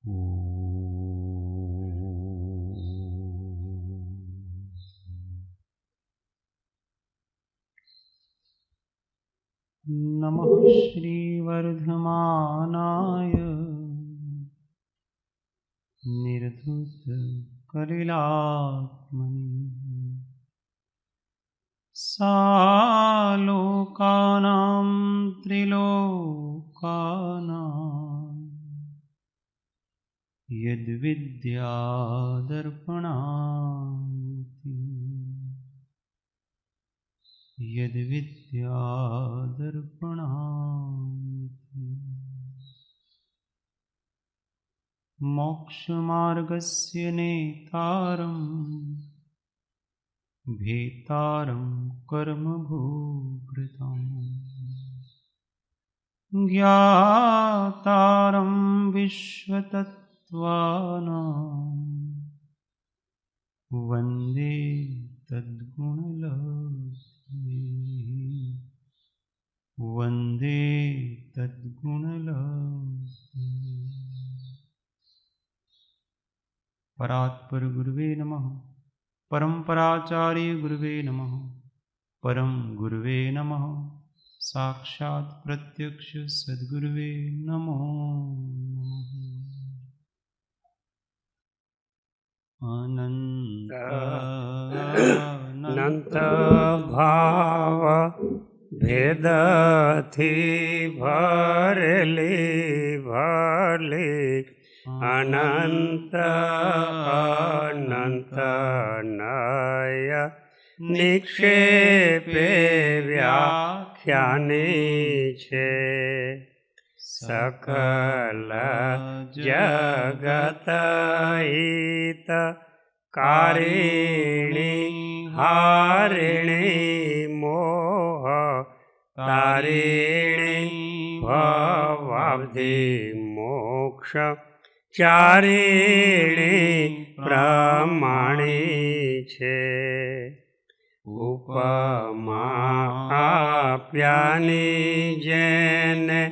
नमः श्रीवर्धमानाय निर्धूतकलिलात्मने सालोकानां त्रिलोकानां यद्विद्यादर्पणान्ति यद्विद्यादर्पणान्ति मोक्षमार्गस्य नेतारं भेतारं कर्मभूभृतां ज्ञातारं विश्वतत्त्वानां वन्दे तद्गुणलक्ष्मी वन्दे तद्गुणलक्ष्मी। परात्पर गुरुवे नमः। परम्पराचार्य गुरुवे नमः। परम गुरुवे नमः। साक्षात् प्रत्यक्ष सद्गुरुवे नमो अनंत भाव भेद थी भरली भरली अनंत अनंत नय निक्षेपे व्याख्यानी छे सकल जगत हित कारिणी हारिणी मोह तारिणी भवाब्धि मोक्ष चारिणी प्रमाणी छे उपमा आप्यानी जेने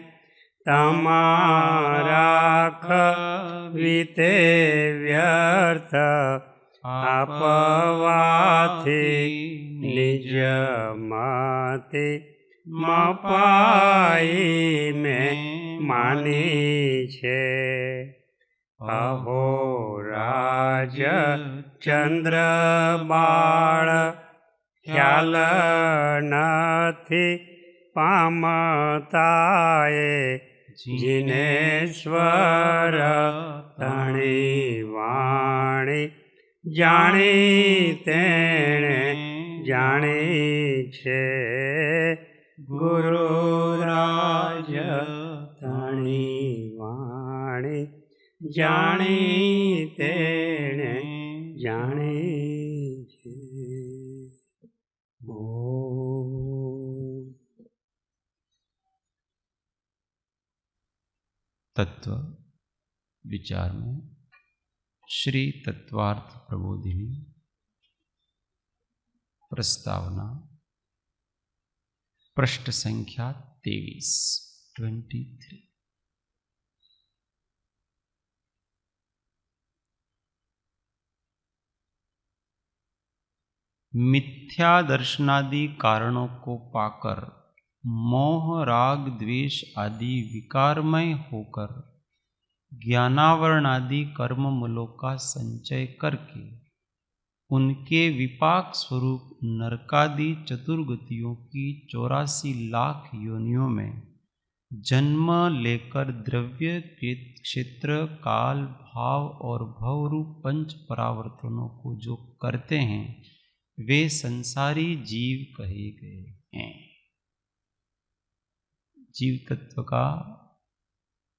तमारा वीते व्यर्थ आपवाथी निज माते मपाई में मानी छे अहोराज चंद्र बाळ ख्याल नथी पामताए जिनेश्वर तणी वाणी जाणी तेणे जाणी छे गुरुराज तणी वाणी जाणी तेणे जाणी छे। तत्व विचार में श्री तत्वार्थ प्रबोधिनी प्रस्तावना पृष्ठ संख्या 23। मिथ्या दर्शनादि कारणों को पाकर मोह राग द्वेष आदि विकारमय होकर ज्ञानावरण आदि कर्म मूलों का संचय करके उनके विपाक स्वरूप नरकादि चतुर्गतियों की 84 लाख योनियों में जन्म लेकर द्रव्य क्षेत्र काल भाव और भवरूप पंच परावर्तनों को जो करते हैं वे संसारी जीव कहे गए हैं। जीव तत्व का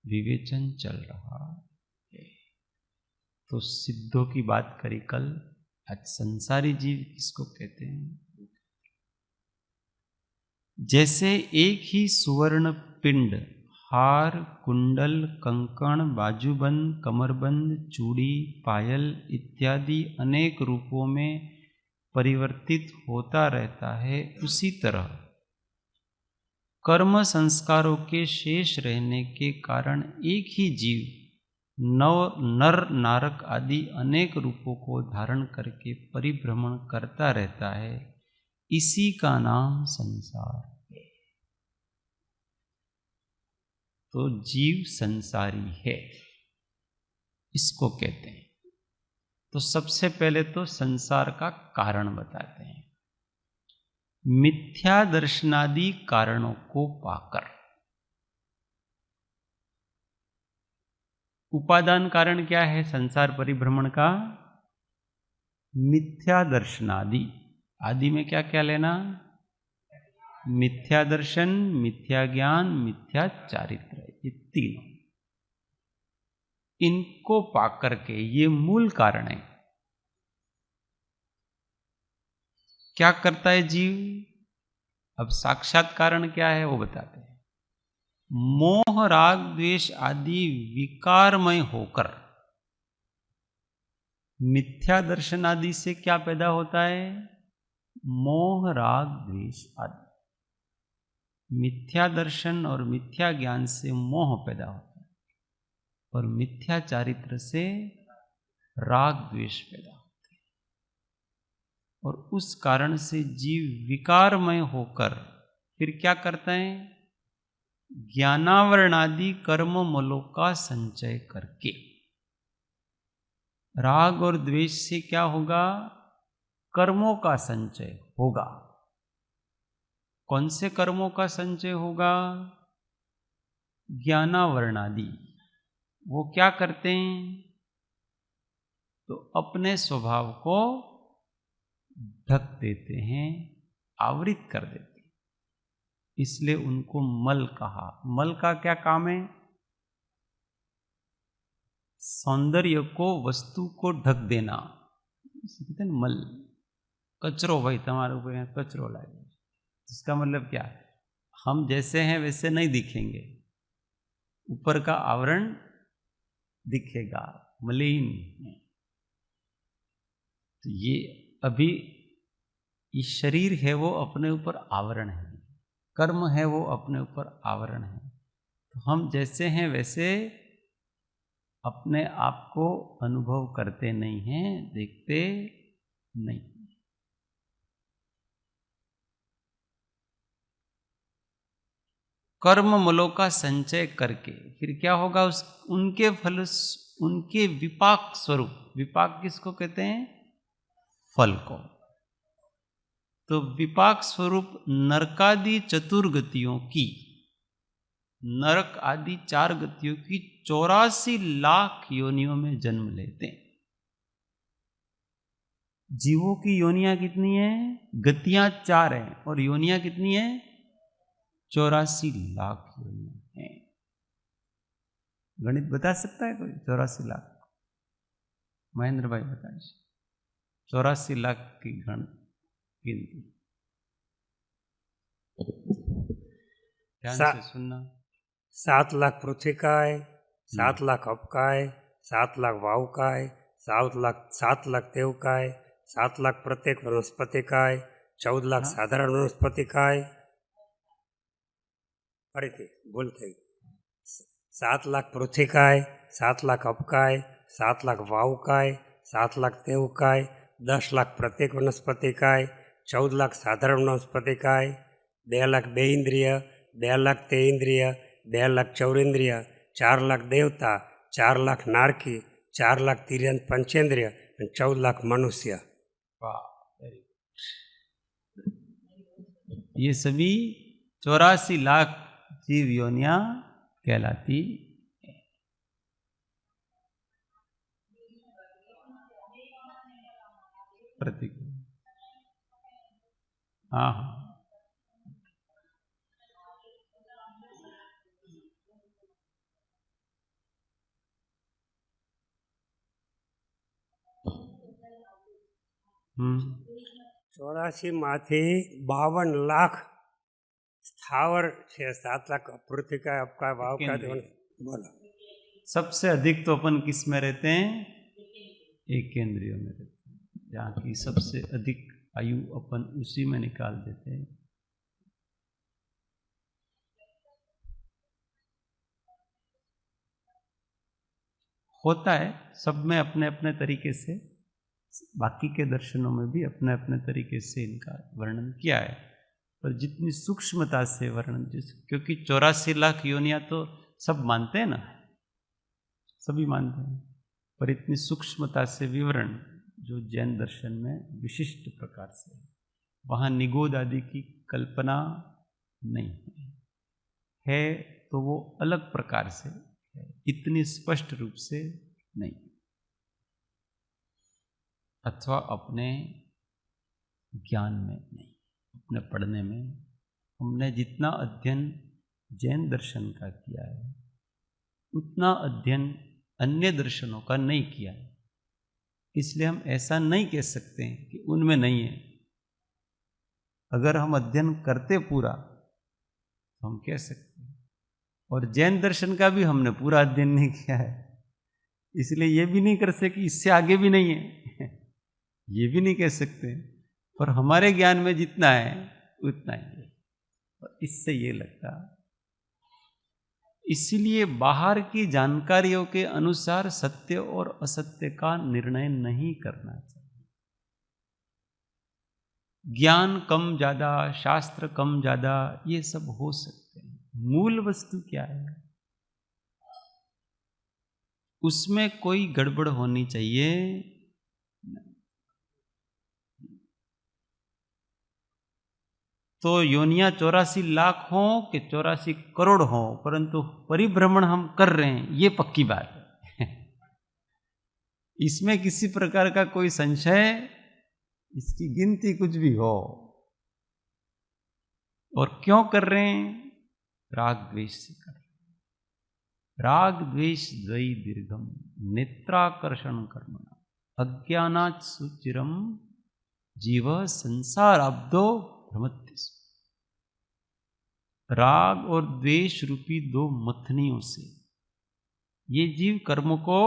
विवेचन चल रहा है। तो सिद्धों की बात करी कल, आज संसारी जीव किसको कहते हैं? जैसे एक ही सुवर्ण पिंड हार कुंडल कंकण बाजूबंद कमरबंद चूड़ी पायल इत्यादि अनेक रूपों में परिवर्तित होता रहता है, उसी तरह कर्म संस्कारों के शेष रहने के कारण एक ही जीव नर नारक आदि अनेक रूपों को धारण करके परिभ्रमण करता रहता है, इसी का नाम संसार है। तो जीव संसारी है, इसको कहते हैं। तो सबसे पहले तो संसार का कारण बताते हैं। मिथ्या दर्शनादि कारणों को पाकर, उपादान कारण क्या है संसार परिभ्रमण का? मिथ्या दर्शनादि। आदि में क्या क्या लेना? मिथ्या दर्शन, मिथ्या ज्ञान, मिथ्या चारित्र, ये तीनों। इनको पाकर के, ये मूल कारण है। क्या करता है जीव? अब साक्षात कारण क्या है वो बताते हैं। मोह राग द्वेष आदि विकारमय होकर, मिथ्या दर्शन आदि से क्या पैदा होता है? मोह राग द्वेष आदि। मिथ्या दर्शन और मिथ्या ज्ञान से मोह पैदा होता है, और मिथ्या चारित्र से राग द्वेष पैदा होते हैं। और उस कारण से जीव विकारमय होकर फिर क्या करता है? ज्ञानावरणादि कर्म मलों का संचय करके। राग और द्वेष से क्या होगा? कर्मों का संचय होगा। कौन से कर्मों का संचय होगा? ज्ञानावरणादि। वो क्या करते हैं? तो अपने स्वभाव को ढक देते हैं, आवृत कर देते हैं। इसलिए उनको मल कहा। मल का क्या काम है? सौंदर्य को, वस्तु को ढक देना, कहते हैं मल। कचरो भाई तुम्हारे ऊपर यहाँ कचरो लाए, इसका मतलब क्या? हम जैसे हैं वैसे नहीं दिखेंगे, ऊपर का आवरण दिखेगा, मलिन है। तो ये अभी ये शरीर है वो अपने ऊपर आवरण है, कर्म है वो अपने ऊपर आवरण है। तो हम जैसे हैं वैसे अपने आप को अनुभव करते नहीं हैं, देखते नहीं। कर्म मलों का संचय करके फिर क्या होगा? उनके फल, उनके विपाक स्वरूप। विपाक किसको कहते हैं? फल को। तो विपाक स्वरूप नरकादि चतुर्गतियों की, नरक आदि 4 गतियों की 84 लाख योनियों में जन्म लेते हैं। जीवों की योनियां कितनी है? गतियां 4 हैं और योनियां कितनी है? 84 लाख योनियां हैं। गणित बता सकता है कोई? 84 लाख। महेंद्र भाई बताइए। 84 लाख की गिनती। ध्यान से सुनना। 7 लाख पृथ्वी का है, 7 लाख अप का है, 7 लाख वायु का है, 7 लाख देव का है, 7 लाख प्रत्येक वनस्पति का है, 14 लाख साधारण वनस्पति का है। फरीथी भूल થઈ। 7 लाख पृथ्वी का है, 7 लाख अप का है, 7 लाख वायु का है, 7 लाख देव का है, 10 लाख प्रत्येक वनस्पति का है, 14 लाख साधारण वनस्पति का है, 2 लाख 2 इंद्रिय, 2 लाख 3 इंद्रिय, 2 लाख 4 इंद्रिय, 4 लाख देवता, 4 लाख नारकी, 4 लाख तिर्यंत पंचेंद्रिय, 14 लाख मनुष्य। ये सभी 84 लाख जीव योनियां कहलाती। प्रतीक। हाँ हाँ। 84 माथी 52 लाख स्थावर है, 7 लाख पृथ्वी का, आपका वाव का। बोलो सबसे अधिक तो अपन किस में रहते हैं? एक इंद्रियों में रहते हैं। जहाँ की सबसे अधिक आयु अपन उसी में निकाल देते हैं। होता है सब में अपने अपने तरीके से, बाकी के दर्शनों में भी अपने अपने तरीके से इनका वर्णन किया है, पर जितनी सूक्ष्मता से वर्णन, क्योंकि 84 लाख योनियां तो सब मानते हैं ना, सभी मानते हैं, पर इतनी सूक्ष्मता से विवरण जो जैन दर्शन में विशिष्ट प्रकार से, वहाँ निगोद आदि की कल्पना नहीं है तो वो अलग प्रकार से है, इतनी स्पष्ट रूप से नहीं, अथवा अपने ज्ञान में नहीं, अपने पढ़ने में। हमने जितना अध्ययन जैन दर्शन का किया है उतना अध्ययन अन्य दर्शनों का नहीं किया है, इसलिए हम ऐसा नहीं कह सकते हैं कि उनमें नहीं है। अगर हम अध्ययन करते पूरा तो हम कह सकते हैं, और जैन दर्शन का भी हमने पूरा अध्ययन नहीं किया है, इसलिए ये भी नहीं कर सकते कि इससे आगे भी नहीं है, ये भी नहीं कह सकते, पर हमारे ज्ञान में जितना है उतना ही है, और इससे ये लगता। इसलिए बाहर की जानकारियों के अनुसार सत्य और असत्य का निर्णय नहीं करना चाहिए। ज्ञान कम ज्यादा, शास्त्र कम ज्यादा, ये सब हो सकते हैं, मूल वस्तु क्या है उसमें कोई गड़बड़ होनी चाहिए। तो योनियां 84 लाख हों कि 84 करोड़ हों, परंतु परिभ्रमण हम कर रहे हैं, ये पक्की बात है। इसमें किसी प्रकार का कोई संशय, इसकी गिनती कुछ भी हो, और क्यों कर रहे हैं? राग द्वेष से कर रहे हैं। राग द्वेष द्वयी दीर्घम नेत्राकर्षण कर्मणा अज्ञानात् सुचिरम जीव संसाराब्दो भ्रमति। राग और द्वेष रूपी दो मथनियों से ये जीव कर्म को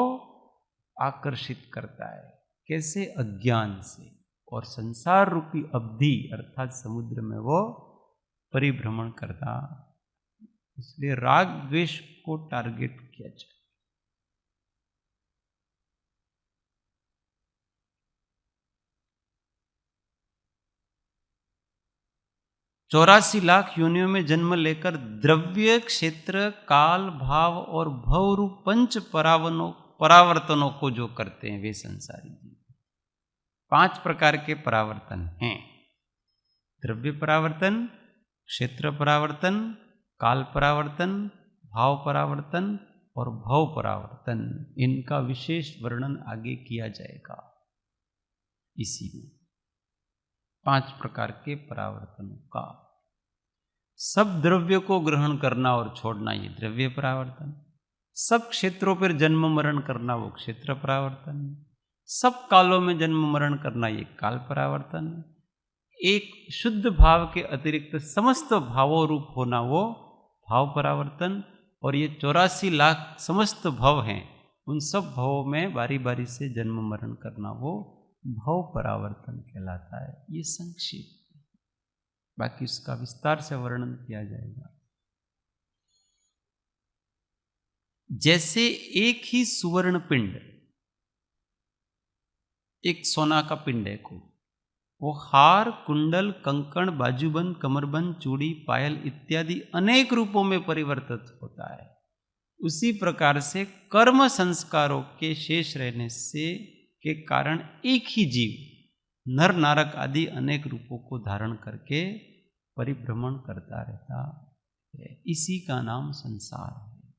आकर्षित करता है। कैसे? अज्ञान से, और संसार रूपी अवधि अर्थात समुद्र में वो परिभ्रमण करता। इसलिए राग द्वेष को टारगेट किया जाए। चौरासी लाख योनियों में जन्म लेकर द्रव्य, क्षेत्र, काल, भाव और भव रूप पंच परावर्तनों को जो करते हैं वे संसारी जीव। 5 प्रकार के परावर्तन हैं: द्रव्य परावर्तन, क्षेत्र परावर्तन, काल परावर्तन, भाव परावर्तन और भव परावर्तन। इनका विशेष वर्णन आगे किया जाएगा इसी में। 5 प्रकार के परावर्तनों का। सब द्रव्य को ग्रहण करना और छोड़ना ये द्रव्य परावर्तन। सब क्षेत्रों पर जन्म मरण करना वो क्षेत्र परावर्तन। सब कालों में जन्म मरण करना ये काल परावर्तन। एक शुद्ध भाव के अतिरिक्त समस्त भावों रूप होना वो भाव परावर्तन। और ये 84 लाख समस्त भव हैं, उन सब भवों में बारी बारी से जन्म मरण करना वो भव परावर्तन कहलाता है। ये संक्षेप, बाकी उसका विस्तार से वर्णन किया जाएगा। जैसे एक ही सुवर्ण पिंड, एक सोना का पिंड है को, वो हार, कुंडल, कंकण, बाजूबंद, कमरबंद, चूड़ी, पायल इत्यादि अनेक रूपों में परिवर्तित होता है। उसी प्रकार से कर्म संस्कारों के शेष रहने से के कारण एक ही जीव नर नारक आदि अनेक रूपों को धारण करके परिभ्रमण करता रहता है। इसी का नाम संसार है।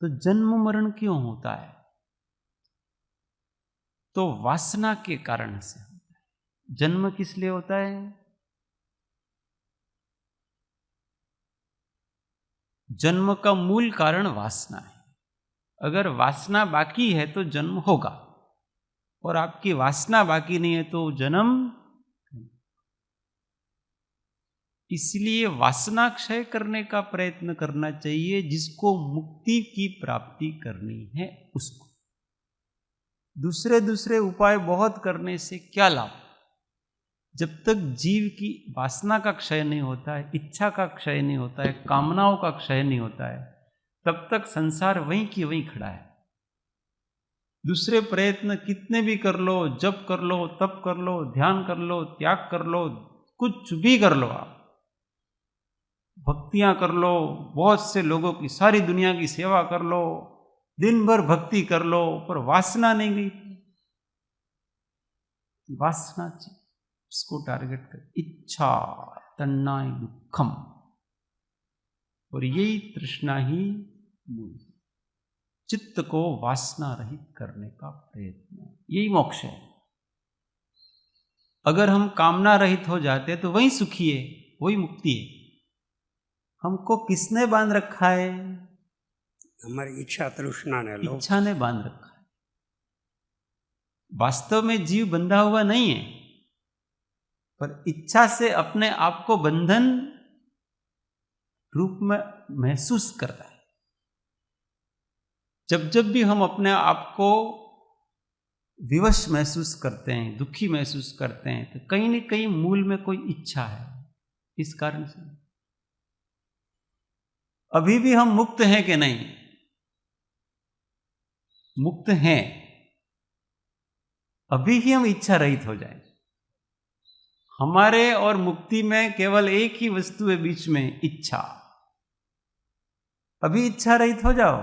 तो जन्म मरण क्यों होता है? तो वासना के कारण से होता है। जन्म किस लिए होता है? जन्म का मूल कारण वासना है। अगर वासना बाकी है तो जन्म होगा, और आपकी वासना बाकी नहीं है तो जन्म। इसलिए वासना क्षय करने का प्रयत्न करना चाहिए। जिसको मुक्ति की प्राप्ति करनी है उसको। दूसरे दूसरे उपाय बहुत करने से क्या लाभ? जब तक जीव की वासना का क्षय नहीं होता है, इच्छा का क्षय नहीं होता है, कामनाओं का क्षय नहीं होता है, तब तक संसार वहीं की वहीं खड़ा है। दूसरे प्रयत्न कितने भी कर लो, जप कर लो, तप कर लो, ध्यान कर लो, त्याग कर लो, कुछ भी कर लो, आप भक्तियां कर लो, बहुत से लोगों की, सारी दुनिया की सेवा कर लो, दिन भर भक्ति कर लो, पर वासना नहीं गई। वासना चाहिए, उसको टारगेट कर। इच्छा तन्नाय दुखम, और यही तृष्णा ही मूल है। चित्त को वासना रहित करने का प्रयत्न, यही मोक्ष है। अगर हम कामना रहित हो जाते तो वही सुखी है, वही मुक्ति है। हमको किसने बांध रखा है? हमारी इच्छा तृष्णा ने, लोभ, इच्छा ने बांध रखा है। वास्तव में जीव बंधा हुआ नहीं है, पर इच्छा से अपने आप को बंधन रूप में महसूस करता है। जब जब भी हम अपने आप को विवश महसूस करते हैं, दुखी महसूस करते हैं, तो कहीं न कहीं मूल में कोई इच्छा है। इस कारण से अभी भी हम मुक्त हैं कि नहीं? मुक्त हैं। अभी ही हम इच्छा रहित हो जाएं। हमारे और मुक्ति में केवल एक ही वस्तु है बीच में, इच्छा। अभी इच्छा रहित हो जाओ,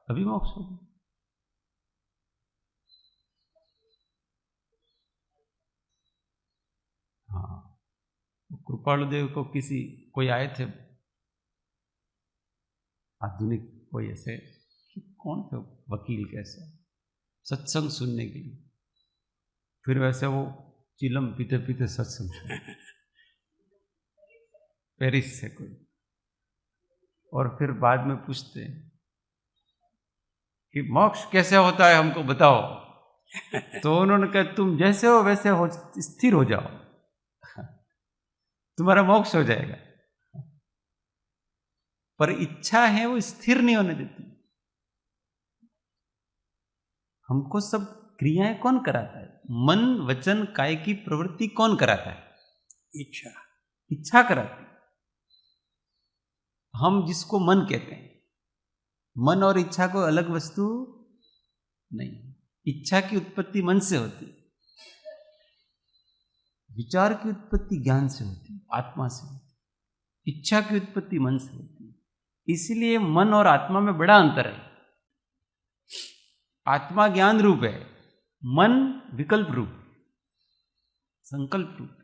अभी मोक्ष हो। हाँ, कृपालुदेव को कोई आए थे आधुनिक, कोई ऐसे, कौन थे वकील, कैसे सत्संग सुनने के लिए। फिर वैसे वो चिलम पीते पीते सत्संग सुने, पेरिस से कोई, और फिर बाद में पूछते कि मोक्ष कैसे होता है, हमको बताओ। तो उन्होंने कहा तुम जैसे हो वैसे हो, स्थिर हो जाओ, तुम्हारा मोक्ष हो जाएगा। पर इच्छा है वो स्थिर नहीं होने देती। हमको सब क्रियाएं कौन कराता है? मन वचन काय की प्रवृत्ति कौन कराता है? इच्छा। इच्छा कराती। हम जिसको मन कहते हैं, मन और इच्छा को अलग वस्तु नहीं। इच्छा की उत्पत्ति मन से होती, विचार की उत्पत्ति ज्ञान से होती, आत्मा से होती। इच्छा की उत्पत्ति मन से होती। इसलिए मन और आत्मा में बड़ा अंतर है। आत्मा ज्ञान रूप है, मन विकल्प रूप, संकल्प रूप।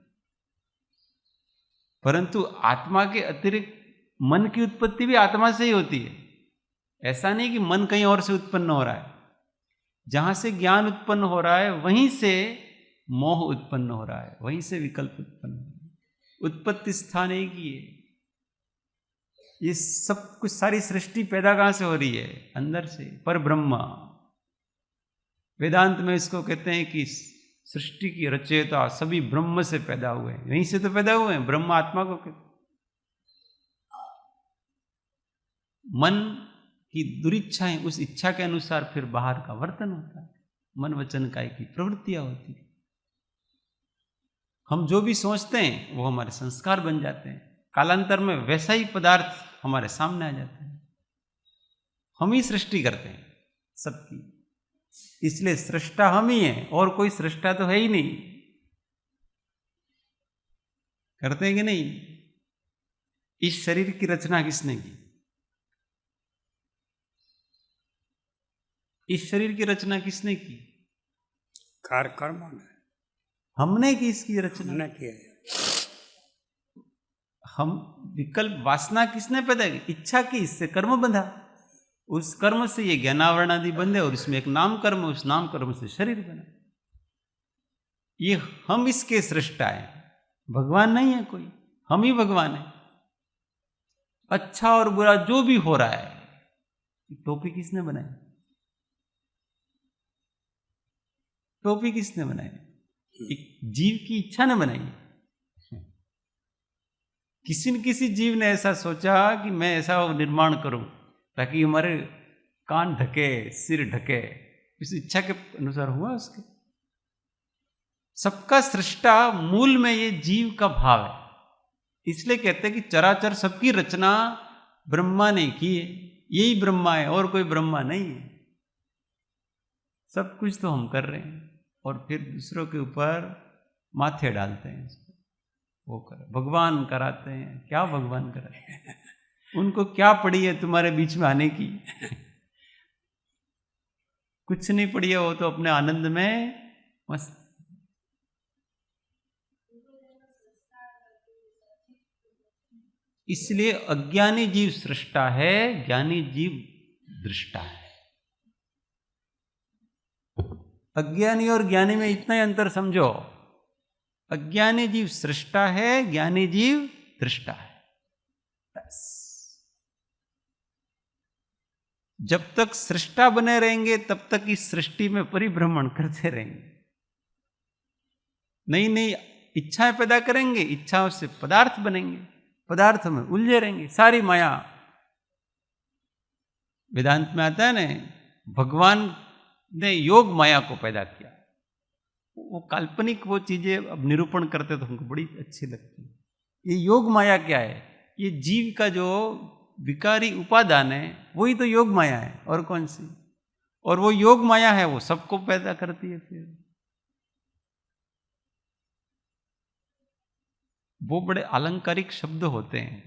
परंतु आत्मा के अतिरिक्त मन की उत्पत्ति भी आत्मा से ही होती है। ऐसा नहीं कि मन कहीं और से उत्पन्न हो रहा है। जहां से ज्ञान उत्पन्न हो रहा है वहीं से मोह उत्पन्न हो रहा है, वहीं से विकल्प उत्पन्न हो रहा है। उत्पत्ति स्थान एक ही है। ये सब कुछ, सारी सृष्टि पैदा कहां से हो रही है? अंदर से, पर ब्रह्मा। वेदांत में इसको कहते हैं कि सृष्टि की रचयिता सभी ब्रह्म से पैदा हुए हैं। यहीं से तो पैदा हुए हैं। ब्रह्म आत्मा को कहते। मन की दुरिच्छाएं, उस इच्छा के अनुसार फिर बाहर का वर्तन होता है। मन वचन काय की प्रवृत्तियां होती है। हम जो भी सोचते हैं वो हमारे संस्कार बन जाते हैं। कालांतर में वैसा ही पदार्थ हमारे सामने आ जाते हैं। हम ही सृष्टि करते हैं सबकी। इसलिए सृष्टा हम ही हैं, और कोई सृष्टा तो है ही नहीं। करते हैं कि नहीं? इस शरीर की रचना किसने की? इस शरीर की रचना किसने की? कर्म ने। हमने की इसकी रचना, हमने किया। हम विकल्प वासना किसने पैदा की? इच्छा की, इससे कर्म बंधा। उस कर्म से ये ज्ञानावरण आदि बंधे, और इसमें एक नाम कर्म, उस नाम कर्म से शरीर बना। ये हम इसके सृष्टा है। भगवान नहीं है कोई, हम ही भगवान है। अच्छा और बुरा जो भी हो रहा है, टोपी किसने बनाई? टोपी किसने बनाई? एक जीव की इच्छा ने बनाई। किसी न किसी जीव ने ऐसा सोचा कि मैं ऐसा निर्माण करूं ताकि हमारे कान ढके, सिर ढके। इस इच्छा के अनुसार हुआ उसके। सबका सृष्टा मूल में ये जीव का भाव है। इसलिए कहते हैं कि चराचर सबकी रचना ब्रह्मा ने की है। यही ब्रह्मा है, और कोई ब्रह्मा नहीं है। सब कुछ तो हम कर रहे हैं और फिर दूसरों के ऊपर माथे डालते हैं इसको, वो कर भगवान कराते हैं। क्या भगवान कराते हैं? उनको क्या पड़ी है तुम्हारे बीच में आने की? कुछ नहीं पड़ी है, वो तो अपने आनंद में मस्त। इसलिए अज्ञानी जीव सृष्टा है, ज्ञानी जीव दृष्टा है। अज्ञानी और ज्ञानी में इतना ही अंतर समझो। अज्ञानी जीव सृष्टा है, ज्ञानी जीव दृष्टा है। बस जब तक सृष्टा बने रहेंगे तब तक इस सृष्टि में परिभ्रमण करते रहेंगे, नई नई इच्छाएं पैदा करेंगे, इच्छाओं से पदार्थ बनेंगे, पदार्थों में उलझे रहेंगे। सारी माया, वेदांत में आता है ना, भगवान ने योग माया को पैदा किया। वो काल्पनिक वो चीजें अब निरूपण करते तो हमको बड़ी अच्छी लगती है। ये योग माया क्या है? ये जीव का जो विकारी उपादान है वही तो योग माया है, और कौन सी? और वो योग माया है, वो सबको पैदा करती है। फिर वो बड़े अलंकारिक शब्द होते हैं,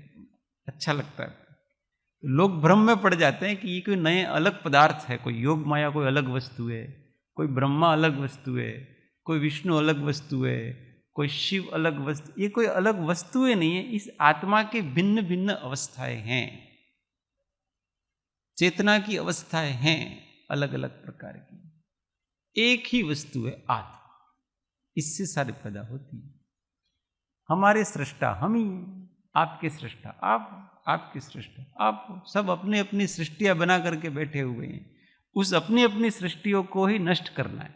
अच्छा लगता है। लोग भ्रम में पड़ जाते हैं कि ये कोई नए अलग पदार्थ है, कोई योग माया कोई अलग वस्तु है, कोई ब्रह्मा अलग वस्तु है, कोई विष्णु अलग वस्तु है, कोई शिव अलग वस्तु। ये कोई अलग वस्तुएं नहीं है, इस आत्मा के भिन्न भिन्न अवस्थाएं हैं, चेतना की अवस्थाएं हैं अलग अलग प्रकार की। एक ही वस्तु है आत्मा, इससे सारे पैदा होती है। हमारे सृष्टा हम ही हैं, आपके सृष्टा आप, आपकी सृष्टा आप, सब अपनी अपनी सृष्टियां बना करके बैठे हुए हैं। उस अपनी अपनी सृष्टियों को ही नष्ट करना है।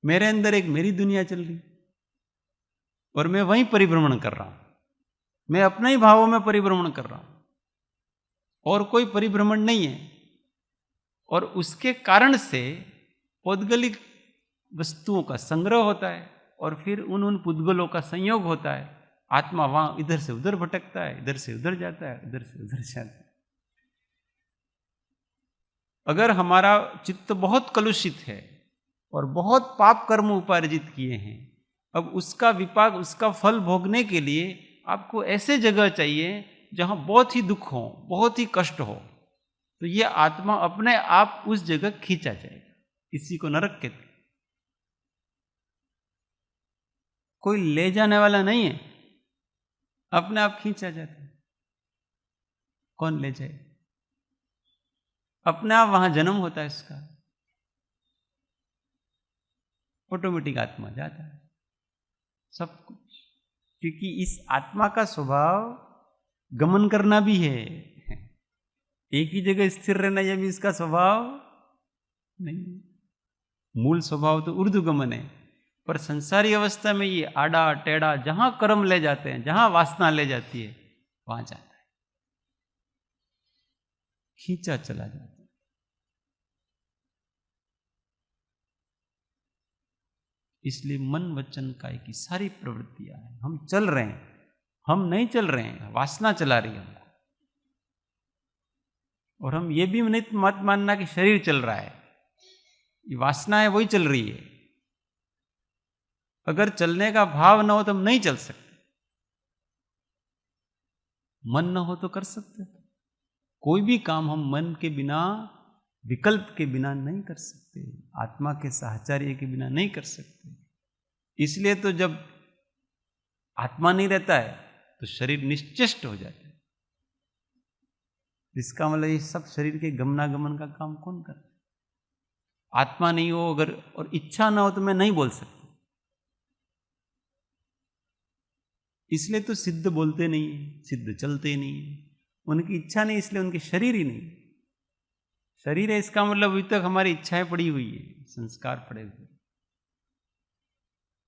मेरे अंदर एक मेरी दुनिया चल रही और मैं वहीं परिभ्रमण कर रहा हूं, मैं अपने ही भावों में परिभ्रमण कर रहा हूं, और कोई परिभ्रमण नहीं है। और उसके कारण से पौद्गलिक वस्तुओं का संग्रह होता है और फिर उन पुद्गलों का संयोग होता है। आत्मा वहां इधर से उधर भटकता है, इधर से उधर जाता है, इधर से उधर जाता है। अगर हमारा चित्त बहुत कलुषित है और बहुत पाप कर्म उपार्जित किए हैं, अब उसका विपाक, उसका फल भोगने के लिए आपको ऐसे जगह चाहिए जहां बहुत ही दुख हो, बहुत ही कष्ट हो, तो ये आत्मा अपने आप उस जगह खींचा जाएगा। इसी को नरक कहते हैं। कोई ले जाने वाला नहीं है, अपने आप खींचा जाता है। कौन ले जाए? अपने आप वहां जन्म होता है इसका, ऑटोमेटिक आत्मा जाता है सब कुछ। क्योंकि इस आत्मा का स्वभाव गमन करना भी है, एक ही जगह स्थिर रहना यह भी इसका स्वभाव नहीं। मूल स्वभाव तो ऊर्ध्वगमन है, पर संसारी अवस्था में ये आड़ा टेढ़ा जहां कर्म ले जाते हैं, जहां वासना ले जाती है, वहां जाता है, खींचा चला जाता है। इसलिए मन वचन काया की सारी प्रवृत्तियां हैं। हम चल रहे हैं, हम नहीं चल रहे हैं, वासना चला रही है हमको। और हम ये भी मत मानना कि शरीर चल रहा है, ये वासना है वही चल रही है। अगर चलने का भाव न हो तो हम नहीं चल सकते, मन न हो तो कर सकते। कोई भी काम हम मन के बिना, विकल्प के बिना नहीं कर सकते, आत्मा के साहचर्य के बिना नहीं कर सकते। इसलिए तो जब आत्मा नहीं रहता है तो शरीर निश्चेष्ट हो जाता है। इसका मतलब ये सब शरीर के गमनागमन का काम कौन करता है? आत्मा नहीं हो अगर और इच्छा ना हो तो मैं नहीं बोल सकता। इसलिए तो सिद्ध बोलते नहीं है, सिद्ध चलते नहीं है। उनकी इच्छा नहीं, इसलिए उनके शरीर ही नहीं। शरीर है इसका मतलब अभी तक हमारी इच्छाएं पड़ी हुई है, संस्कार पड़े हुए।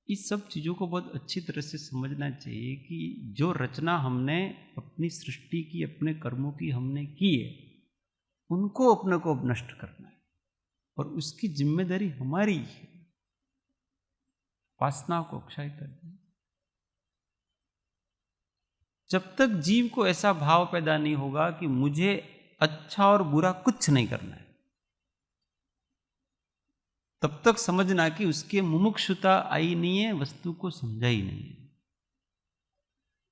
इस सब चीजों को बहुत अच्छी तरह से समझना चाहिए कि जो रचना हमने अपनी सृष्टि की, अपने कर्मों की हमने की है, उनको अपने को अब नष्ट करना है और उसकी जिम्मेदारी हमारी है। वासना को क्षय कर दें। जब तक जीव को ऐसा भाव पैदा नहीं होगा कि मुझे अच्छा और बुरा कुछ नहीं करना है, तब तक समझना कि उसके मुमुक्षुता आई नहीं है, वस्तु को समझा ही नहीं है।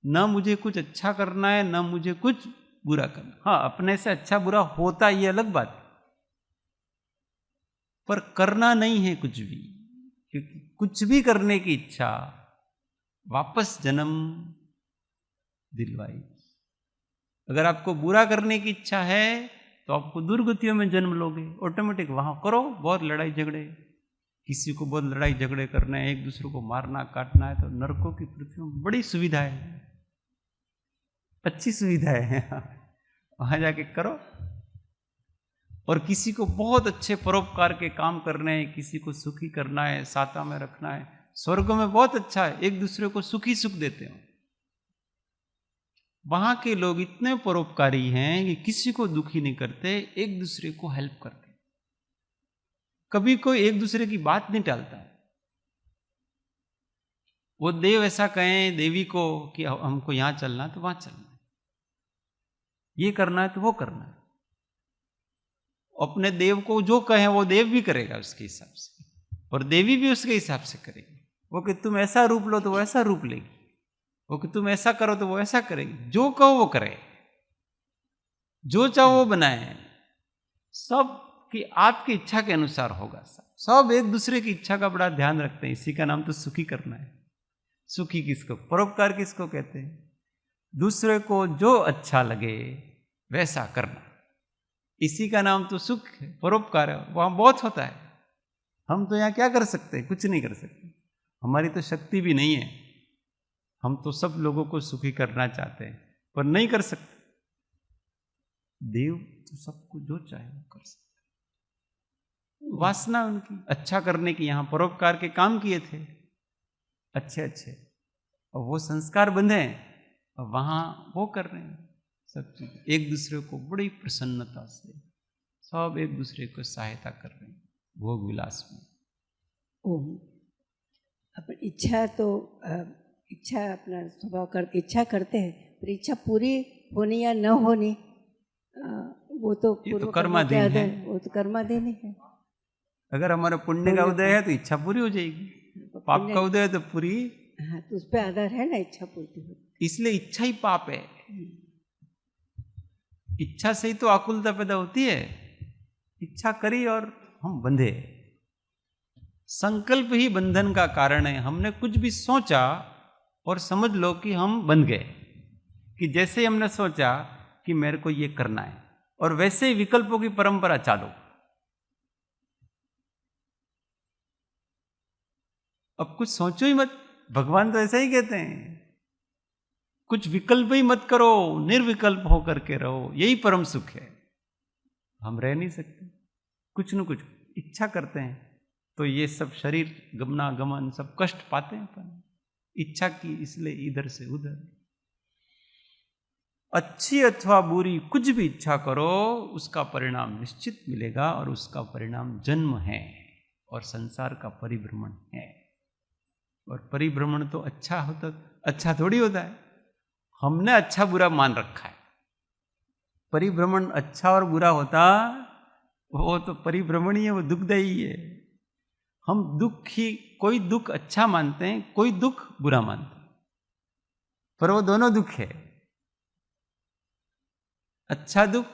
ना मुझे कुछ अच्छा करना है, ना मुझे कुछ बुरा करना। हाँ, अपने से अच्छा बुरा होता ये अलग बात है, पर करना नहीं है कुछ भी, क्योंकि कुछ भी करने की इच्छा वापस जन्म दिलवाई। अगर आपको बुरा करने की इच्छा है तो आपको दुर्गतियों में जन्म लोगे, ऑटोमेटिक वहां करो बहुत लड़ाई झगड़े, किसी को बहुत लड़ाई झगड़े करना है, एक दूसरे को मारना काटना है, तो नरकों की पृथ्वी में बड़ी सुविधा है, अच्छी सुविधा है वहां जाके करो। और किसी को बहुत अच्छे परोपकार के काम करने हैं, किसी को सुखी करना है, साता में रखना है, स्वर्ग में बहुत अच्छा है, एक दूसरे को सुखी सुख देते हो। वहां के लोग इतने परोपकारी हैं कि किसी को दुखी नहीं करते, एक दूसरे को हेल्प करते, कभी कोई एक दूसरे की बात नहीं टालता है। वो देव ऐसा कहें देवी को कि हमको यहां चलना है तो वहां चलना है, ये करना है तो वो करना है। अपने देव को जो कहें वो देव भी करेगा उसके हिसाब से, और देवी भी उसके हिसाब से करेगी। वो कि तुम ऐसा रूप लो तो वो ऐसा रूप लेगी, वो कि तुम ऐसा करो तो वो ऐसा करेगी। जो कहो वो करे, जो चाहो वो बनाए, सब कि आपकी इच्छा के अनुसार होगा। सब एक दूसरे की इच्छा का बड़ा ध्यान रखते हैं। इसी का नाम तो सुखी करना है। सुखी किसको, परोपकार किसको कहते हैं? दूसरे को जो अच्छा लगे वैसा करना, इसी का नाम तो सुख है, परोपकार है। वहां बहुत होता है, हम तो यहाँ क्या कर सकते हैं? कुछ नहीं कर सकते, हमारी तो शक्ति भी नहीं है। हम तो सब लोगों को सुखी करना चाहते हैं पर नहीं कर सकते। देव तो सबको जो चाहे वो कर सकते। वासना उनकी अच्छा करने की, यहाँ परोपकार के काम किए थे अच्छे अच्छे, और वो संस्कार बंधे हैं, और वहां वो कर रहे हैं सब चीज। एक दूसरे को बड़ी प्रसन्नता से सब एक दूसरे को सहायता कर रहे हैं भोग विलास में। अपन इच्छा तो इच्छा अपना स्वभाव कर इच्छा करते हैं, पर इच्छा पूरी होनी या न होनी वो तो कर्माधीन है। वो तो कर्माधीन है। अगर हमारा पुण्य का उदय है तो इच्छा पूरी हो जाएगी, पाप का उदय है तो पूरी। हाँ, तो उस पर आधार है ना इच्छा पूर्ति होती। इसलिए इच्छा ही पाप है। इच्छा से ही तो आकुलता पैदा होती है। इच्छा करी और हम बंधे। संकल्प ही बंधन का कारण है। हमने कुछ भी सोचा और समझ लो कि हम बंध गए, कि जैसे हमने सोचा कि मेरे को ये करना है, और वैसे ही विकल्पों की परंपरा चालू। अब कुछ सोचो ही मत, भगवान तो ऐसा ही कहते हैं, कुछ विकल्प ही मत करो, निर्विकल्प होकर के रहो, यही परम सुख है। हम रह नहीं सकते, कुछ न कुछ इच्छा करते हैं तो ये सब शरीर गमनागमन सब कष्ट पाते हैं अपन इच्छा की, इसलिए इधर से उधर। अच्छी अथवा बुरी कुछ भी इच्छा करो, उसका परिणाम निश्चित मिलेगा, और उसका परिणाम जन्म है और संसार का परिभ्रमण है। और परिभ्रमण तो अच्छा होता, अच्छा थोड़ी होता है। हमने अच्छा बुरा मान रखा है। परिभ्रमण अच्छा और बुरा होता वो तो परिभ्रमण ही है, वो दुखदायी है। हम दुख ही, कोई दुख अच्छा मानते हैं, कोई दुख बुरा मानते हैं, पर वो दोनों दुख है। अच्छा दुख,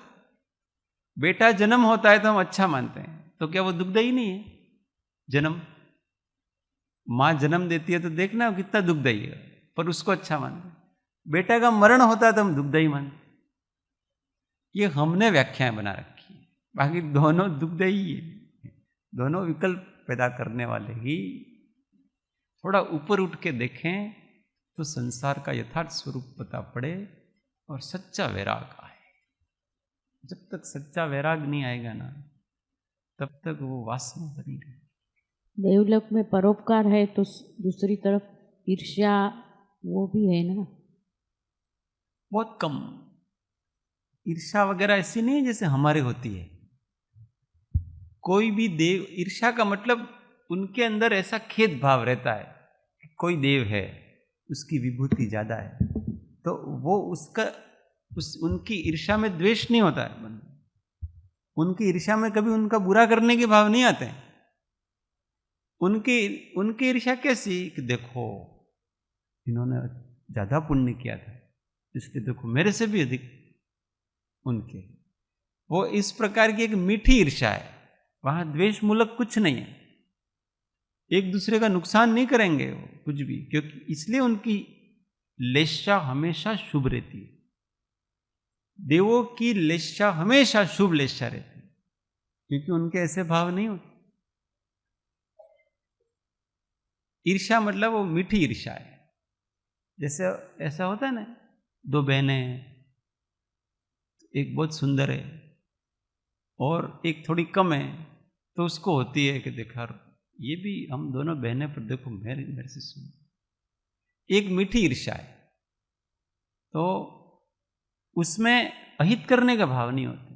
बेटा जन्म होता है तो हम अच्छा मानते हैं, तो क्या वो दुखदायी नहीं है? जन्म, मां जन्म देती है तो देखना कितना दुखदायी है, पर उसको अच्छा मानते हैं। बेटा का मरण होता है तो हम दुखदायी मानते। ये हमने व्याख्याएं बना रखी है, बाकी दोनों दुखदायी है। दोनों विकल्प पैदा करने वाले ही। थोड़ा ऊपर उठ के देखें तो संसार का यथार्थ स्वरूप पता पड़े और सच्चा वैराग आए। जब तक सच्चा वैराग नहीं आएगा ना, तब तक वो वासना बनी रहे। देवलोक में परोपकार है तो दूसरी तरफ ईर्ष्या वो भी है ना, बहुत कम। ईर्ष्या वगैरह ऐसी नहीं है जैसे हमारे होती है। कोई भी देव, ईर्ष्या का मतलब उनके अंदर ऐसा खेद भाव रहता है कि कोई देव है, उसकी विभूति ज्यादा है, तो वो उसका उनकी ईर्ष्या में द्वेष नहीं होता है। उनकी ईर्ष्या में कभी उनका बुरा करने के भाव नहीं आते हैं। उनकी ईर्ष्या कैसी कि देखो इन्होंने ज्यादा पुण्य किया था, इसलिए देखो मेरे से भी अधिक उनके। वो इस प्रकार की एक मीठी ईर्ष्या है, वहां द्वेष मूलक कुछ नहीं है, एक दूसरे का नुकसान नहीं करेंगे वो कुछ भी, क्योंकि इसलिए उनकी लेशा हमेशा शुभ रहती है। देवों की लेशा हमेशा शुभ लेशा रहती है, क्योंकि उनके ऐसे भाव नहीं होते। ईर्ष्या मतलब वो मीठी ईर्ष्या है। जैसे ऐसा होता है ना, दो बहनें हैं, एक बहुत सुंदर है और एक थोड़ी कम है, तो उसको होती है कि देखा ये भी हम दोनों बहनें, पर देखो मेरे से सुन, एक मीठी ईर्ष्या है। तो उसमें अहित करने का भाव नहीं होते,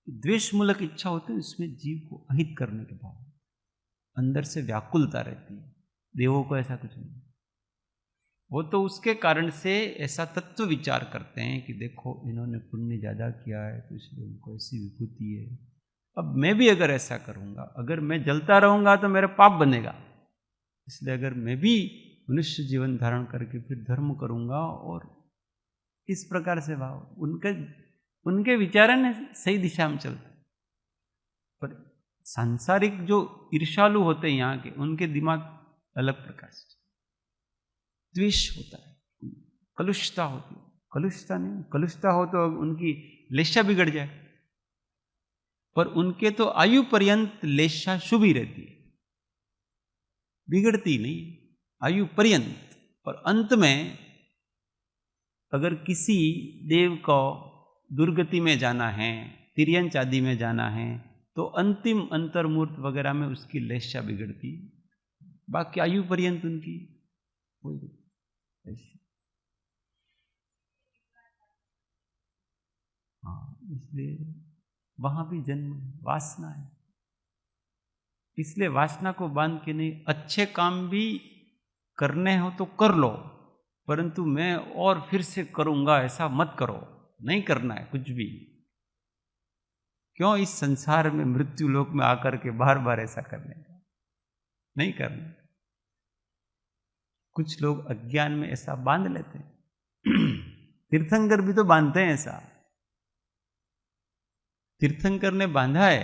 द्वेष मूलक इच्छा होती है, उसमें जीव को अहित करने के भाव, अंदर से व्याकुलता रहती है। देवों को ऐसा कुछ नहीं, वो तो उसके कारण से ऐसा तत्व विचार करते हैं कि देखो इन्होंने पुण्य ज्यादा किया है तो इसलिए उनको ऐसी विभूति है, अब मैं भी अगर ऐसा करूंगा, अगर मैं जलता रहूंगा तो मेरा पाप बनेगा, इसलिए अगर मैं भी मनुष्य जीवन धारण करके फिर धर्म करूंगा, और इस प्रकार से भाव उनके विचार है ना सही दिशा में चलते। पर सांसारिक जो ईर्ष्यालु होते हैं यहाँ के, उनके दिमाग अलग प्रकार से, द्वेष होता है, कलुषता होती है। कलुषता नहीं, कलुषता हो तो उनकी लेशा बिगड़ जाए, पर उनके तो आयु पर्यंत लेशा शुभ ही रहती है, बिगड़ती नहीं, आयु पर्यंत। और अंत में अगर किसी देव को दुर्गति में जाना है, तिर्यंच आदि में जाना है, तो अंतिम अंतर्मूर्त वगैरह में उसकी लेशा बिगड़ती, बाकी आयु पर्यंत उनकी कोई। हाँ, इसलिए वहां भी जन्म वासना है, इसलिए वासना को बांध के नहीं, अच्छे काम भी करने हो तो कर लो, परंतु मैं और फिर से करूंगा ऐसा मत करो, नहीं करना है कुछ भी। क्यों इस संसार में मृत्यु लोक में आकर के बार बार ऐसा करने का, नहीं करना। कुछ लोग अज्ञान में ऐसा बांध लेते हैं तीर्थंकर भी तो बांधते हैं ऐसा, तीर्थंकर ने बांधा है।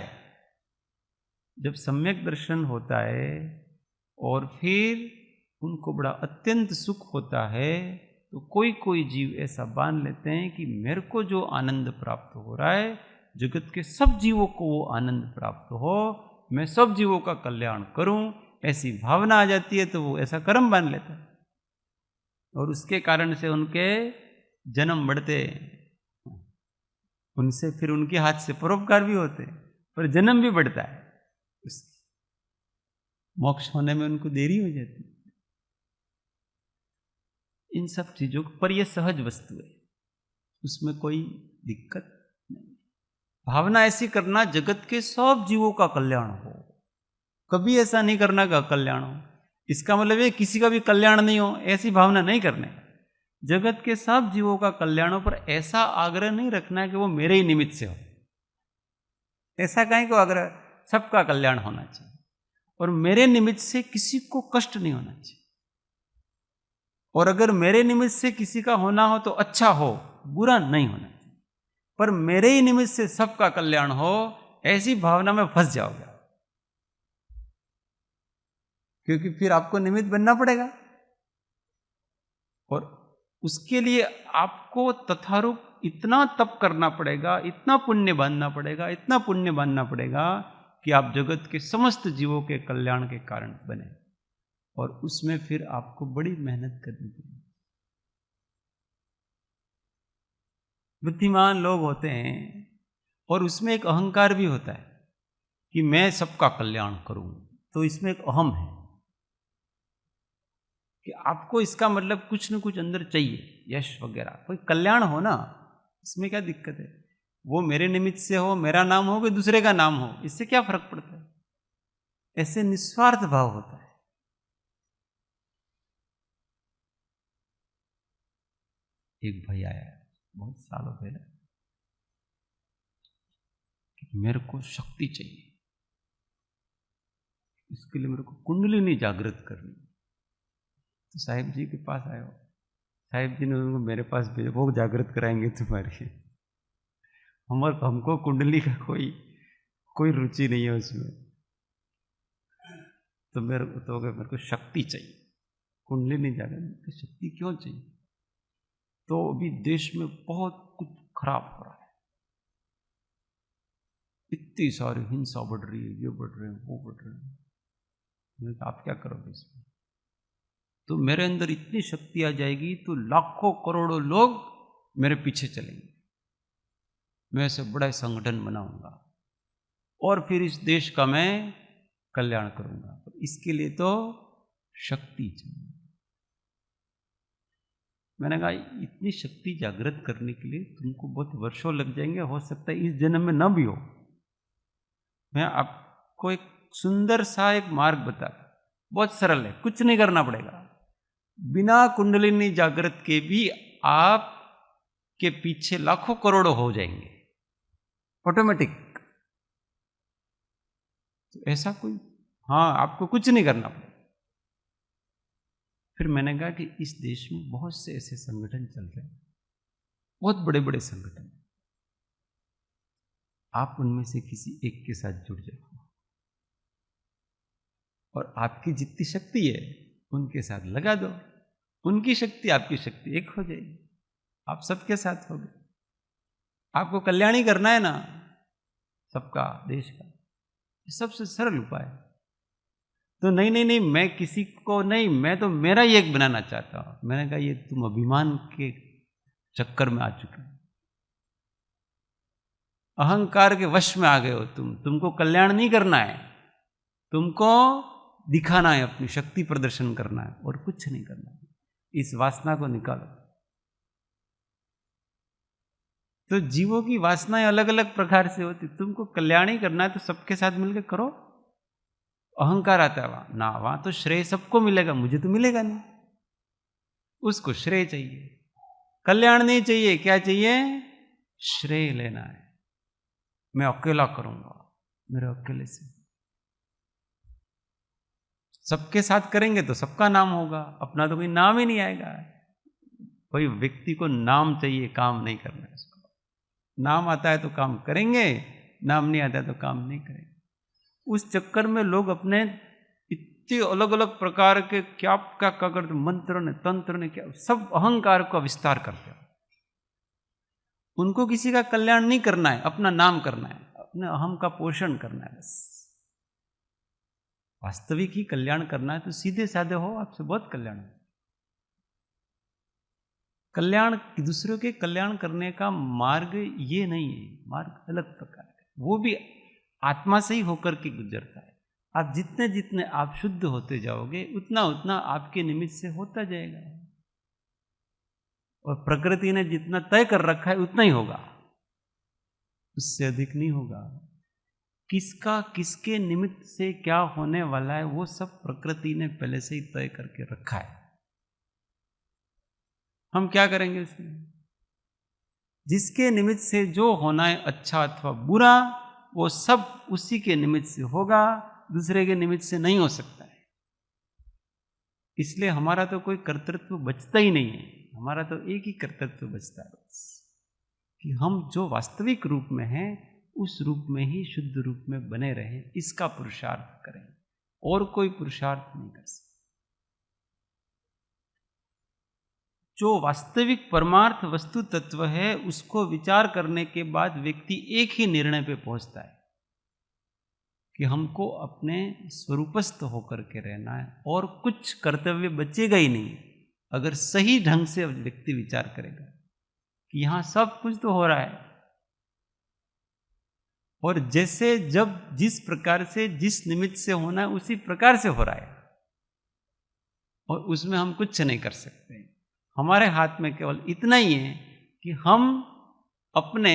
जब सम्यक दर्शन होता है और फिर उनको बड़ा अत्यंत सुख होता है, तो कोई कोई जीव ऐसा बांध लेते हैं कि मेरे को जो आनंद प्राप्त हो रहा है, जगत के सब जीवों को वो आनंद प्राप्त हो, मैं सब जीवों का कल्याण करूं, ऐसी भावना आ जाती है, तो वो ऐसा कर्म बांध लेता है, और उसके कारण से उनके जन्म बढ़ते, उनसे फिर उनके हाथ से परोपकार भी होते, पर जन्म भी बढ़ता है, मोक्ष होने में उनको देरी हो जाती। इन सब चीजों पर यह सहज वस्तु है, उसमें कोई दिक्कत नहीं। भावना ऐसी करना जगत के सब जीवों का कल्याण हो, कभी ऐसा नहीं करना का कल्याण हो। इसका मतलब ये किसी का भी कल्याण नहीं हो, ऐसी भावना नहीं करने। जगत के सब जीवों का कल्याण हो, पर ऐसा आग्रह नहीं रखना कि वो मेरे ही निमित्त से हो। ऐसा कहीं को आग्रह, सबका कल्याण होना चाहिए और मेरे निमित्त से किसी को कष्ट नहीं होना चाहिए। और अगर मेरे निमित्त से किसी का होना हो तो अच्छा हो, बुरा नहीं होना चाहिए, पर मेरे ही निमित्त से सबका कल्याण हो, ऐसी भावना में फंस जाओगे, क्योंकि फिर आपको निमित्त बनना पड़ेगा, और उसके लिए आपको तथारूप इतना तप करना पड़ेगा, इतना पुण्य बांधना पड़ेगा, इतना पुण्य बांधना पड़ेगा कि आप जगत के समस्त जीवों के कल्याण के कारण बने। और उसमें फिर आपको बड़ी मेहनत करनी पड़ेगी। बुद्धिमान लोग होते हैं और उसमें एक अहंकार भी होता है कि मैं सबका कल्याण करूं, तो इसमें एक अहम है कि आपको इसका मतलब कुछ न कुछ अंदर चाहिए, यश वगैरह, कोई कल्याण हो ना, इसमें क्या दिक्कत है? वो मेरे निमित्त से हो, मेरा नाम हो कि दूसरे का नाम हो, इससे क्या फर्क पड़ता है? ऐसे निस्वार्थ भाव होता है। एक भाई आया बहुत सालों पहले कि मेरे को शक्ति चाहिए, इसके लिए मेरे को कुंडलिनी जागृत करनी। तो साहिब जी के पास आए हो, साहिब जी ने उनको मेरे पास भेजा, वो जागृत कराएंगे तुम्हारी। हमको कुंडली का कोई रुचि नहीं है उसमें। तो मेरे को शक्ति चाहिए, कुंडलिनी जागृत की शक्ति क्यों चाहिए? तो अभी देश में बहुत कुछ खराब हो रहा है, इतनी सारी हिंसा बढ़ रही है, ये बढ़ रहे हैं, वो बढ़ रहे हैं। मैंने कहा आप क्या करोगे इसमें? तो मेरे अंदर इतनी शक्ति आ जाएगी तो लाखों करोड़ों लोग मेरे पीछे चलेंगे, मैं ऐसे बड़ा संगठन बनाऊंगा और फिर इस देश का मैं कल्याण करूंगा। तो इसके लिए तो शक्ति चाहिए। मैंने कहा इतनी शक्ति जागृत करने के लिए तुमको बहुत वर्षों लग जाएंगे, हो सकता है इस जन्म में न भी हो। मैं आपको एक सुंदर सा एक मार्ग बता, बहुत सरल है, कुछ नहीं करना पड़ेगा। बिना कुंडलिनी जागृत के भी आप के पीछे लाखों करोड़ों हो जाएंगे ऑटोमेटिक। तो ऐसा कोई, हाँ, आपको कुछ नहीं करना पड़ेगा। फिर मैंने कहा कि इस देश में बहुत से ऐसे संगठन चल रहे हैं, बहुत बड़े बड़े संगठन, आप उनमें से किसी एक के साथ जुड़ जाओ और आपकी जितनी शक्ति है उनके साथ लगा दो, उनकी शक्ति आपकी शक्ति एक हो जाएगी, आप सबके साथ हो गए। आपको कल्याण ही करना है ना सबका, देश का, सबसे सरल उपाय। तो नहीं, मैं किसी को नहीं, मैं तो मेरा ही एक बनाना चाहता हूं। मैंने कहा ये तुम अभिमान के चक्कर में आ चुके हो, अहंकार के वश में आ गए हो। तुमको कल्याण नहीं करना है, तुमको दिखाना है, अपनी शक्ति प्रदर्शन करना है और कुछ नहीं करना है। इस वासना को निकालो। तो जीवों की वासनाएं अलग अलग प्रकार से होती, तुमको कल्याण ही करना है तो सबके साथ मिलकर करो। अहंकार आता है वहां ना, वहां तो श्रेय सबको मिलेगा, मुझे तो मिलेगा नहीं। उसको श्रेय चाहिए, कल्याण नहीं चाहिए। क्या चाहिए? श्रेय लेना है। मैं अकेला करूंगा, मेरे अकेले से। सबके साथ करेंगे तो सबका नाम होगा, अपना तो कोई नाम ही नहीं आएगा। कोई व्यक्ति को नाम चाहिए, काम नहीं करना है उसको। नाम आता है तो काम करेंगे, नाम नहीं आता है तो काम नहीं करेंगे। उस चक्कर में लोग अपने इतने अलग अलग प्रकार के क्या करते, मंत्र ने, तंत्र ने, क्या सब अहंकार का विस्तार करते हैं। उनको किसी का कल्याण नहीं करना है, अपना नाम करना है, अपने अहम का पोषण करना है बस। वास्तविक ही कल्याण करना है तो सीधे साधे हो, आपसे बहुत कल्याण हो। कल्याण, दूसरों के कल्याण करने का मार्ग ये नहीं है, मार्ग अलग प्रकार का, वो भी आत्मा से ही होकर के गुजरता है। आप जितने जितने आप शुद्ध होते जाओगे उतना उतना आपके निमित्त से होता जाएगा, और प्रकृति ने जितना तय कर रखा है उतना ही होगा, उससे अधिक नहीं होगा। किसका किसके निमित्त से क्या होने वाला है वो सब प्रकृति ने पहले से ही तय करके रखा है। हम क्या करेंगे उसमें? जिसके निमित्त से जो होना है अच्छा अथवा बुरा, वो सब उसी के निमित्त से होगा, दूसरे के निमित्त से नहीं हो सकता है। इसलिए हमारा तो कोई कर्तृत्व बचता ही नहीं है। हमारा तो एक ही कर्तव्य बचता है बस, कि हम जो वास्तविक रूप में हैं उस रूप में ही शुद्ध रूप में बने रहें, इसका पुरुषार्थ करें, और कोई पुरुषार्थ नहीं कर सकते। जो वास्तविक परमार्थ वस्तु तत्व है उसको विचार करने के बाद व्यक्ति एक ही निर्णय पे पहुंचता है कि हमको अपने स्वरूपस्थ होकर के रहना है, और कुछ कर्तव्य बचेगा ही नहीं अगर सही ढंग से व्यक्ति विचार करेगा कि यहां सब कुछ तो हो रहा है, और जैसे जब जिस प्रकार से जिस निमित्त से होना है उसी प्रकार से हो रहा है, और उसमें हम कुछ नहीं कर सकते। हमारे हाथ में केवल इतना ही है कि हम अपने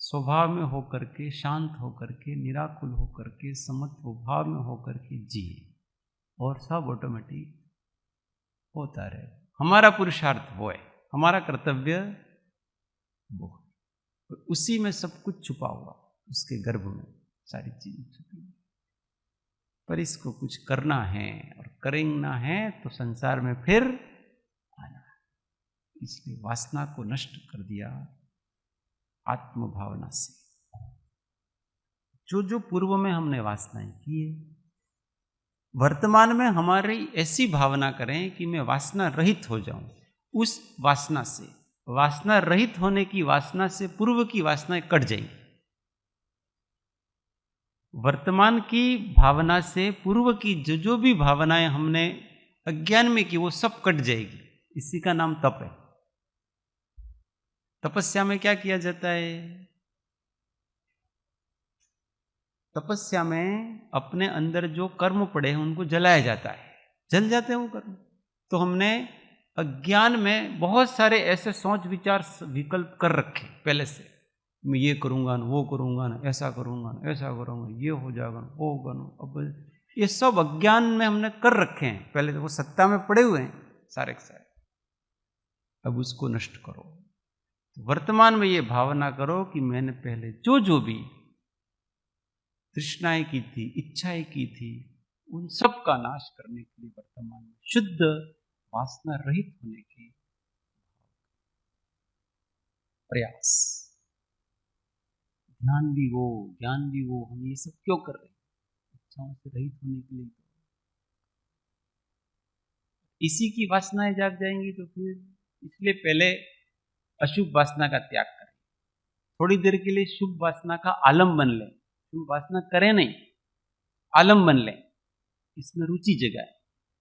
स्वभाव में होकर के, शांत होकर के, निराकुल होकर के, समत्व भाव में होकर के जिए, और सब ऑटोमेटिक होता रहे। हमारा पुरुषार्थ वो है, हमारा कर्तव्य वो है। उसी में सब कुछ छुपा हुआ, उसके गर्भ में सारी चीजें छुपी। पर इसको कुछ करना है और करेंगे है तो संसार में फिर आना है। इसलिए वासना को नष्ट कर दिया आत्म भावना से। जो जो पूर्व में हमने वासनाएं की है, वर्तमान में हमारी ऐसी भावना करें कि मैं वासना रहित हो जाऊं। उस वासना से, वासना रहित होने की वासना से पूर्व की वासनाएं कट जाएंगी। वर्तमान की भावना से पूर्व की जो जो भी भावनाएं हमने अज्ञान में की वो सब कट जाएगी। इसी का नाम तप है। तपस्या में क्या किया जाता है? तपस्या में अपने अंदर जो कर्म पड़े हैं उनको जलाया जाता है, जल जाते हैं वो कर्म। तो हमने अज्ञान में बहुत सारे ऐसे सोच विचार विकल्प कर रखे पहले से, मैं ये करूंगा ना, वो करूंगा ना, ऐसा करूंगा ना, ऐसा करूंगा, ये हो जाएगा ना, वो होगा ना। अब ये सब अज्ञान में हमने कर रखे हैं पहले, तो वो सत्ता में पड़े हुए हैं सारे के सारे। अब उसको नष्ट करो। तो वर्तमान में ये भावना करो कि मैंने पहले जो जो भी तृष्णाएं की थी, इच्छाएं की थी, उन सब का नाश करने के लिए वर्तमान में शुद्ध वासना रहित होने के प्रयास। ध्यान भी वो, ज्ञान भी वो, हम ये सब क्यों कर रहे हैं? इच्छाओं से रहित होने के लिए। इसी की वासनाएं जाग जाएंगी तो फिर, इसलिए पहले अशुभ वासना का त्याग करें। थोड़ी देर के लिए शुभ वासना का आलम्बन लें। शुभ वासना करें नहीं, आलम्बन लें, इसमें रुचि जगाए,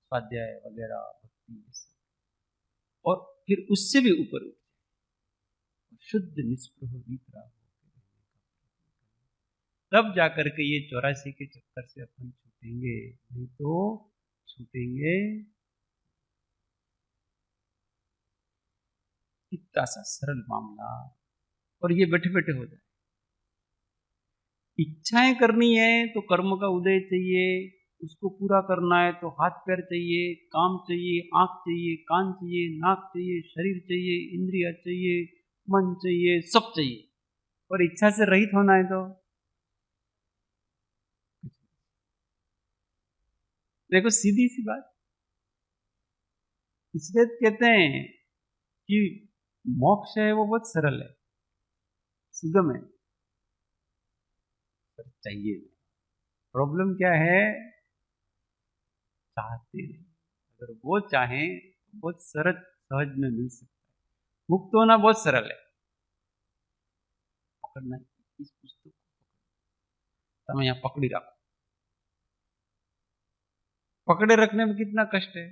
स्वाध्याय वगैरह, भक्ति, और फिर उससे भी ऊपर शुद्ध निष्प्रभ वितराग, तब जाकर के ये 84 के चक्कर से अपन छूटेंगे, नहीं तो छूटेंगे। इतना सा सरल मामला, और ये बैठे बैठे हो जाए। इच्छाएं करनी है तो कर्म का उदय चाहिए, उसको पूरा करना है तो हाथ पैर चाहिए, काम चाहिए, आंख चाहिए, कान चाहिए, नाक चाहिए, शरीर चाहिए, इंद्रिया चाहिए, मन चाहिए, सब चाहिए। और इच्छा से रहित होना है तो देखो, सीधी सी बात। इसलिए कहते हैं कि मोक्ष है वो बहुत सरल है, सुगम है, पर चाहिए। प्रॉब्लम क्या है? चाहते नहीं। अगर वो चाहें बहुत सरल सहज में मिल सकता है। मुक्त होना बहुत सरल है, पकड़ना इस पुस्तक को मैं यहां पकड़ी रखो। पकड़े रखने में कितना कष्ट है।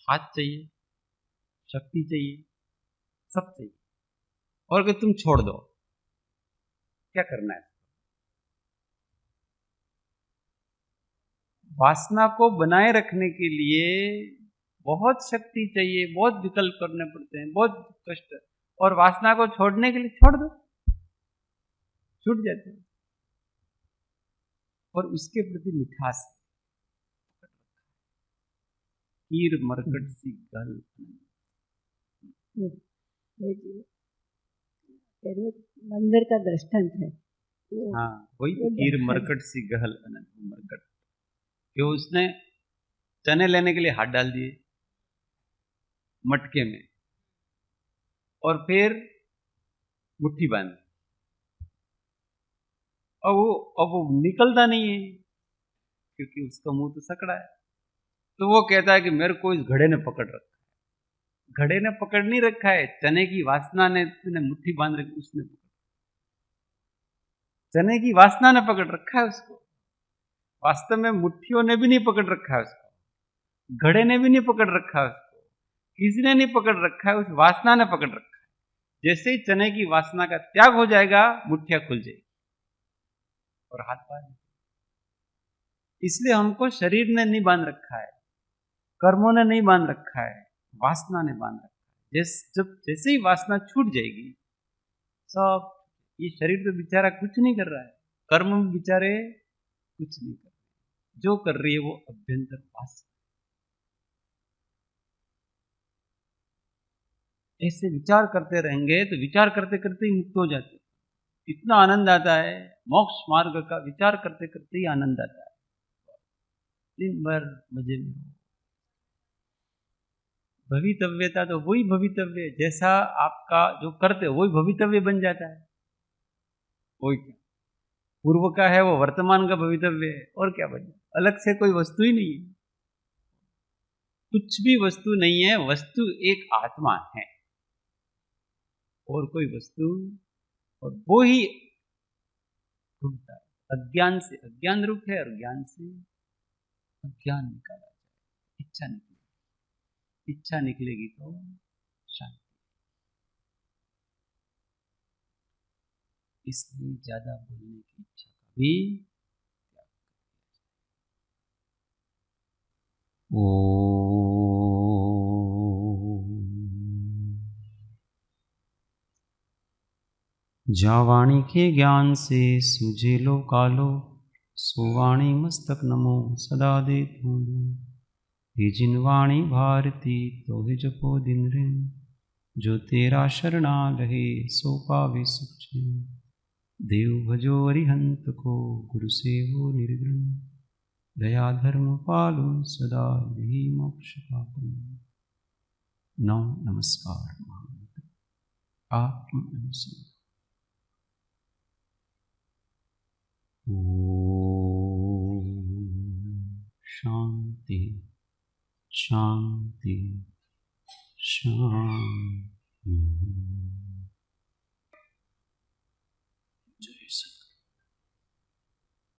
हाथ चाहिए, शक्ति चाहिए, सब चाहिए, और अगर तुम छोड़ दो, क्या करना है? वासना को बनाए रखने के लिए बहुत शक्ति चाहिए, बहुत विकल्प करने पड़ते हैं, बहुत कष्ट। और वासना को छोड़ने के लिए छोड़ दो, छूट जाते हैं। और उसके प्रति मिठास, कीर मरकट सी गल, मंदिर का दृष्टांत है। हाँ वही तो, कीर मरकट सी गहल अनंत मरकट। क्यों? उसने चने लेने के लिए हाथ डाल दिए मटके में, और फिर मुट्ठी बांधी, अब वो निकलता नहीं है क्योंकि उसका मुंह तो सकड़ा है। तो वो कहता है कि मेरे को इस घड़े ने पकड़ रखा है। घड़े ने पकड़ नहीं रखा है, चने की वासना ने मुट्ठी बांध रखी, उसने पकड़, चने की वासना ने पकड़ रखा है उसको। वास्तव में मुट्ठियों ने भी नहीं पकड़ रखा है उसको, घड़े ने भी नहीं पकड़ रखा है उसको, किसी ने नहीं पकड़ रखा है, उस वासना ने पकड़ रखा है। जैसे ही चने की वासना का त्याग हो जाएगा, मुट्ठियां खुल जाएगी और हाथ बांध। इसलिए हमको शरीर ने नहीं बांध रखा है, कर्मों ने नहीं बांध रखा है, वासना ने बांध रखा है। जैसे ही वासना छूट जाएगी, सब, ये शरीर तो बेचारा कुछ नहीं कर रहा है, कर्म बेचारे कुछ नहीं कर रहे, जो कर रही है वो अभ्यंतर वासना। ऐसे विचार करते रहेंगे तो विचार करते करते ही मुक्त हो जाते। इतना आनंद आता है, मोक्ष मार्ग का विचार करते करते ही आनंद आता है। दिन भर मजे में रहो। भवितव्यता तो वही भवितव्य है, जैसा आपका जो करते हो वही भवितव्य बन जाता है। वही क्या पूर्व का है वो वर्तमान का भवितव्य है, और क्या बने, अलग से कोई वस्तु ही नहीं है, कुछ भी वस्तु नहीं है, वस्तु एक आत्मा है और कोई वस्तु, और वो ही घूमता है। अज्ञान से अज्ञान रूप है और ज्ञान से अज्ञान निकाला जाए। इच्छा निकलेगी, इच्छा निकलेगी तो शांति। इसलिए ज्यादा बोलने की इच्छा का भी जावाणी के ज्ञान से सूझे लो कालो, सोवाणी मस्तक नमो सदा दे धूलो। हे जिनवाणी भारती तो हे जपो दिन ऋण, जो तेरा शरणा रहे सो पावे सुख चैन। देव भजो अरिहंत को, गुरु सेवो निर्गुण, दया धर्म पालो सदा यही मोक्ष पापन। नौ नमस्कार महामंत्र आत्म अनुसंधान। शांति शांति शांति।